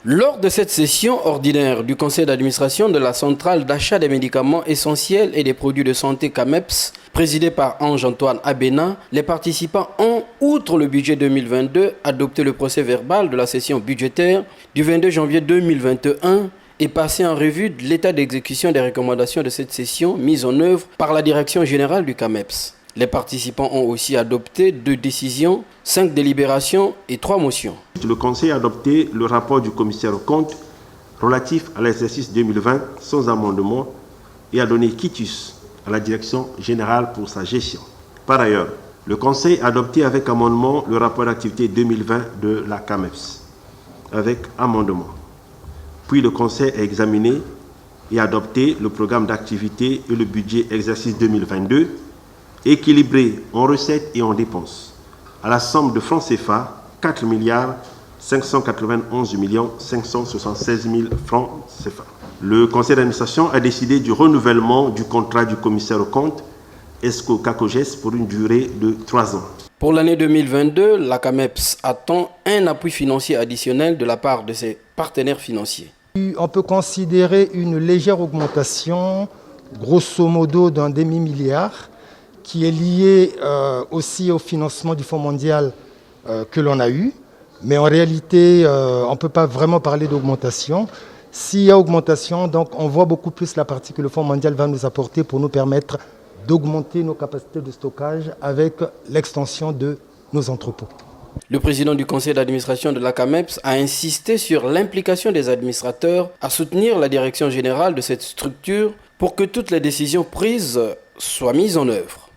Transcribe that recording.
Lors de cette session ordinaire du conseil d'administration de la centrale d'achat des médicaments essentiels et des produits de santé CAMEPS, présidée par Ange-Antoine Abena, les participants ont, outre le budget 2022, adopté le procès-verbal de la session budgétaire du 22 janvier 2021 et passé en revue de l'état d'exécution des recommandations de cette session mise en œuvre par la direction générale du CAMEPS. Les participants ont aussi adopté 2 décisions, 5 délibérations et 3 motions. Le Conseil a adopté le rapport du commissaire aux comptes relatif à l'exercice 2020 sans amendement et a donné quitus à la direction générale pour sa gestion. Par ailleurs, le Conseil a adopté avec amendement le rapport d'activité 2020 de la CAMEPS avec amendement. Puis le Conseil a examiné et adopté le programme d'activité et le budget exercice 2022 équilibré en recettes et en dépenses, à la somme de francs CFA 4 591 576 000 francs CFA. Le conseil d'administration a décidé du renouvellement du contrat du commissaire aux comptes ESCO-CACOGES pour une durée de 3 ans. Pour l'année 2022, la CAMEPS attend un appui financier additionnel de la part de ses partenaires financiers. On peut considérer une légère augmentation, grosso modo d'un demi-milliard, qui est lié aussi au financement du Fonds mondial que l'on a eu. Mais en réalité, on ne peut pas vraiment parler d'augmentation. S'il y a augmentation, donc on voit beaucoup plus la partie que le Fonds mondial va nous apporter pour nous permettre d'augmenter nos capacités de stockage avec l'extension de nos entrepôts. Le président du conseil d'administration de la CAMEPS a insisté sur l'implication des administrateurs à soutenir la direction générale de cette structure pour que toutes les décisions prises soient mises en œuvre.